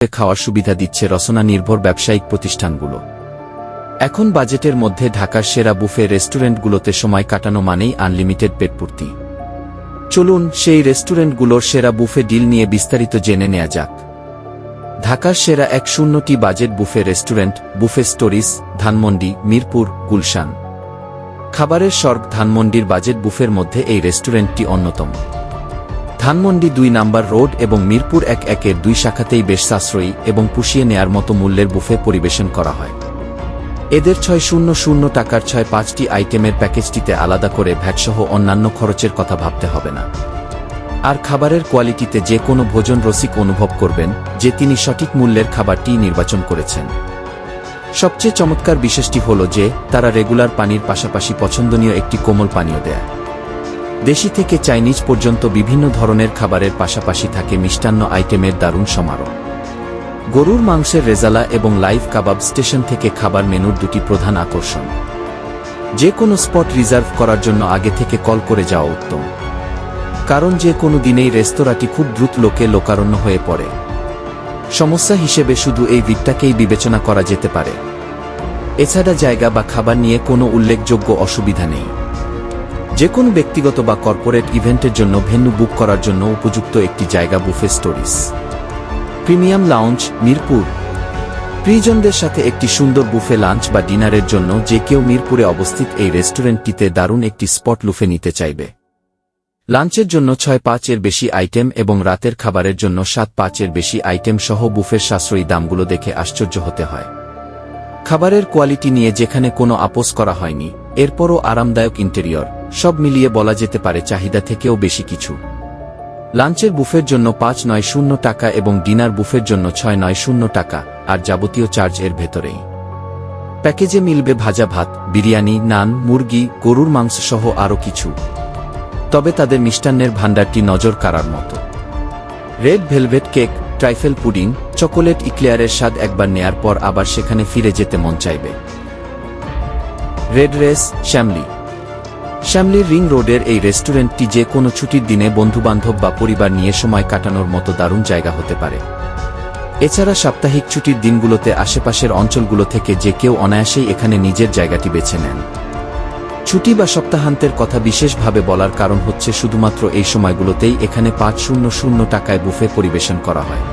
খাওয়ার সুবিধা দিচ্ছে রসনা নির্ভর ব্যবসায়িক প্রতিষ্ঠানগুলো। এখন বাজেটের মধ্যে ঢাকার সেরা বুফে রেস্টুরেন্টগুলোতে সময় কাটানো মানেই আনলিমিটেড পেটপূর্তি। চলুন সেই রেস্টুরেন্টগুলোর সেরা বুফে ডিল নিয়ে বিস্তারিত জেনে নেওয়া যাক। ঢাকার সেরা ১০টি budget buffet restaurant, buffet stories, Dhanmondi, Mirpur, Gulshan. খাবারের স্বর্গ ধানমন্ডির বাজেট বুফের মধ্যে এই রেস্টুরেন্টটি অন্যতম। ধানমন্ডি ২ নাম্বার রোড এবং মিরপুর ১-১-এর ২ শাখাতেই বেশ সাশ্রয়ী এবং পুষিয়ে নেয়ার মতো মূল্যের বুফে পরিবেশন করা হয়। এদের ৬০০ টাকার ৬-৫টি আইটেমের প্যাকেজটিতে আলাদা করে ভ্যাটসহ অন্যান্য খরচের কথা ভাবতে হবে না। আর খাবারের কোয়ালিটিতে যে কোনো ভোজন রসিক অনুভব করবেন যে তিনি সঠিক মূল্যের খাবারটি নির্বাচন করেছেন। সবচেয়ে চমৎকার বিশেষটি হল যে তারা রেগুলার পানির পাশাপাশি পছন্দনীয় একটি কোমল পানীয় দেয়। দেশি থেকে চাইনিজ পর্যন্ত বিভিন্ন ধরনের খাবারের পাশাপাশি থাকে মিষ্টান্ন আইটেমের দারুণ সমারোহ। গরুর মাংসের রেজালা এবং লাইভ কাবাব স্টেশন থেকে খাবার মেনুর দুটি প্রধান আকর্ষণ। যে কোনো স্পট রিজার্ভ করার জন্য আগে থেকে কল করে যাওয়া উত্তম, কারণ যে কোনো দিনেই রেস্তোরাঁটি খুব দ্রুত লোকারণ্য হয়ে পড়ে। সমস্যা হিসেবে শুধু এই দিকটাকেই বিবেচনা করা যেতে পারে। এছাড়া জায়গা বা খাবার নিয়ে কোনো উল্লেখযোগ্য অসুবিধা নেই। যে কোনো ব্যক্তিগত বা কর্পোরেট ইভেন্টের জন্য ভেন্যু বুক করার জন্য উপযুক্ত একটি জায়গা buffet stories. Premium lounge, Mirpur. প্রিয়জনদের সাথে একটি সুন্দর বুফে লাঞ্চ বা ডিনারের জন্য যে কেউ মিরপুরে অবস্থিত এই রেস্টুরেন্টটিতে দারুণ একটি স্পট লুফে নিতে চাইবে। লাঞ্চের জন্য ৬-৫-এর বেশি আইটেম এবং রাতের খাবারের জন্য ৭-৫-এর বেশি আইটেম সহ বুফের সাশ্রয়ী দামগুলো দেখে আশ্চর্য হতে হয়। খাবারের কোয়ালিটি নিয়ে যেখানে কোনো আপোস করা হয়নি, এরপরও আরামদায়ক ইন্টেরিয়র, সব মিলিয়ে বলা যেতে পারে চাহিদা থেকেও বেশি কিছু। লাঞ্চের বুফের জন্য ৫৯০ টাকা এবং ডিনার বুফের জন্য ৬৯০ টাকা, আর যাবতীয় চার্জ এর ভেতরেই। প্যাকেজে মিলবে ভাজা ভাত, বিরিয়ানি, নান, মুরগি, গরুর মাংস সহ আরও কিছু। তবে তাদের মিষ্টান্নের ভাণ্ডারটি নজর কাড়ার মতো। Red velvet cake, trifle pudding, chocolate ইক্লেয়ারের স্বাদ একবার নেয়ার পর আবার সেখানে ফিরে যেতে মন চাইবে। Red race, Shyamoli. শ্যামলীর রিং রোডের এই রেস্টুরেন্টটি যে কোনো ছুটির দিনে বন্ধুবান্ধব বা পরিবার নিয়ে সময় কাটানোর মতো দারুণ জায়গা হতে পারে। এছাড়া সাপ্তাহিক ছুটির দিনগুলোতে আশেপাশের অঞ্চলগুলো থেকে যে কেউ অনায়াসেই এখানে নিজের জায়গাটি বেছে নেন। ছুটি বা সপ্তাহান্তের কথা বিশেষভাবে বলার কারণ হচ্ছে শুধুমাত্র এই সময়গুলোতেই এখানে ৫০০ টাকায় বুফে পরিবেশন করা হয়।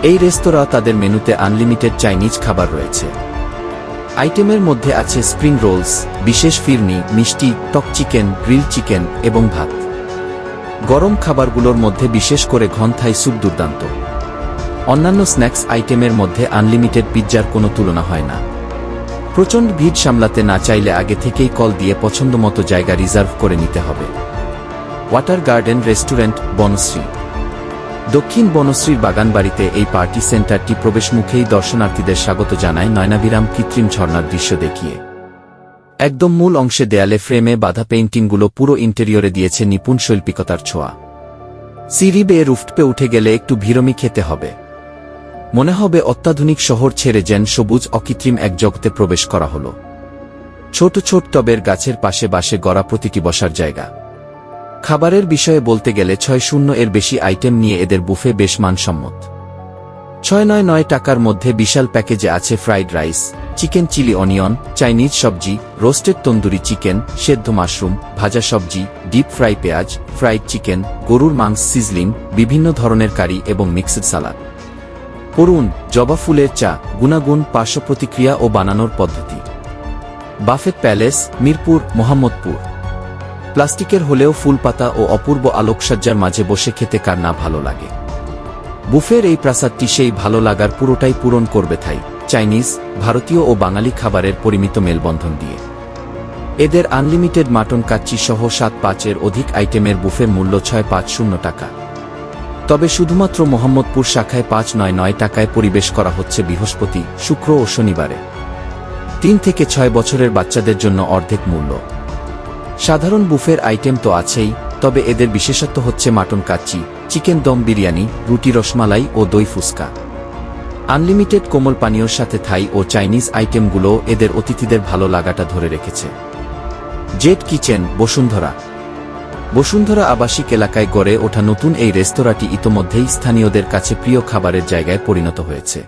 এই রেস্তোরাঁ তাদের মেনুতে আনলিমিটেড চাইনিজ খাবার রয়েছে। আইটেমের মধ্যে আছে স্প্রিং রোলস, বিশেষ ফিরনি, মিষ্টি, টক চিকেন, গ্রিল চিকেন এবং ভাত। গরম খাবারগুলোর মধ্যে বিশেষ করে ঘন থাই স্যুপ দুর্দান্ত। অন্যান্য স্ন্যাক্স আইটেমের মধ্যে আনলিমিটেড পিৎজার কোনো তুলনা হয় না। প্রচণ্ড ভিড় সামলাতে না চাইলে আগে থেকেই কল দিয়ে পছন্দমতো জায়গা রিজার্ভ করে নিতে হবে। Water garden restaurant, Banasree. দক্ষিণ বনশ্রীর বাগানবাড়িতে এই পার্টি সেন্টারটি প্রবেশমুখেই দর্শনার্থীদের স্বাগত জানায় নয়নাভিরাম কৃত্রিম ঝর্ণার দৃশ্য দেখিয়ে। একদম মূল অংশে দেয়ালে ফ্রেমে বাঁধা পেইন্টিংগুলো পুরো ইন্টেরিয়রে দিয়েছে নিপুণ শৈল্পিকতার ছোঁয়া। সিঁড়ি বেয়ে রুফটপে উঠে গেলে একটু ভিরমি খেতে হবে। মনে হবে অত্যাধুনিক শহর ছেড়ে যেন সবুজ অকৃত্রিম এক জগতে প্রবেশ করা হলো। ছোট ছোট টবের গাছের পাশে বাসে গড়া প্রতিটি বসার জায়গা। খাবারের বিষয়ে বলতে গেলে ৬০০-এর বেশি আইটেম নিয়ে এদের বুফে বেশ মানসম্মত। ৬৯৯ টাকার মধ্যে বিশাল প্যাকেজে আছে fried rice, chicken chilli onion, Chinese সবজি, রোস্টেড তন্দুরি চিকেন, সেদ্ধ মাশরুম, ভাজা সবজি, ডিপ ফ্রাই পেঁয়াজ, ফ্রাইড চিকেন, গরুর মাংস সিজলিং, বিভিন্ন ধরনের কারি এবং মিক্সড সালাদ। পড়ুন জবা ফুলের চা, গুণাগুণ, পার্শ্ব প্রতিক্রিয়া ও বানানোর পদ্ধতি। Buffet palace, Mirpur, Mohammadpur. প্লাস্টিকের হলেও ফুলপাতা ও অপূর্ব আলোকসজ্জার মাঝে বসে খেতে কার না ভালো লাগে। বুফের এই প্রাসাদটি সেই ভালো লাগার পুরোটাই পূরণ করবে থাই, চাইনিজ, ভারতীয় ও বাঙালি খাবারের পরিমিত মেলবন্ধন দিয়ে। এদের আনলিমিটেড মাটন কাচ্চি সহ ৭-৫-এর অধিক আইটেমের বুফে মূল্য ৬৫০ টাকা। তবে শুধুমাত্র মোহাম্মদপুর শাখায় ৫৯৯ টাকায় পরিবেশ করা হচ্ছে বৃহস্পতি, শুক্র ও শনিবারে। ৩ থেকে ৬ বছরের বাচ্চাদের জন্য অর্ধেক মূল্য। সাধারণ বুফের আইটেম তো আছেই, তবে এদের বিশেষত্ব হচ্ছে মাটন কাচ্চি, চিকেন দম বিরিয়ানি, রুটি রসমালাই ও দই ফুসকা। আনলিমিটেড কোমল পানীয়র সাথে থাই ও চাইনিজ আইটেমগুলো এদের অতিথিদের ভালো লাগাটা ধরে রেখেছে। Jet kitchen, Bashundhara. বসুন্ধরা আবাসিক এলাকায় গড়ে ওঠা নতুন এই রেস্তোরাঁটি ইতোমধ্যেই স্থানীয়দের কাছে প্রিয় খাবারের জায়গায় পরিণত হয়েছে।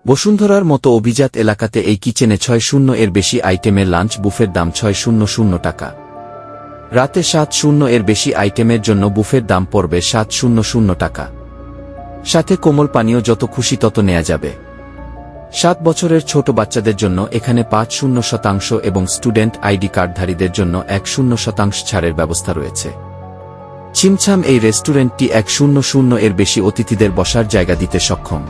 বসুন্ধরার মতো অভিজাত এলাকাতে এই কিচেনে ৬০ এর বেশি আইটেমের লাঞ্চ বুফের দাম ৬০০ টাকা। রাতে ৭০ এর বেশি আইটেমের জন্য বুফের দাম পড়বে ৭০০ টাকা। সাথে কোমল পানীয় যত খুশি তত নেওয়া যাবে। ৭ বছরের ছোট বাচ্চাদের জন্য এখানে ৫০% এবং স্টুডেন্ট আইডি কার্ডধারীদের জন্য ১০% ছাড়ের ব্যবস্থা রয়েছে। ছিমছাম এই রেস্টুরেন্টটি ১০০ এর বেশি অতিথিদের বসার জায়গা দিতে সক্ষম।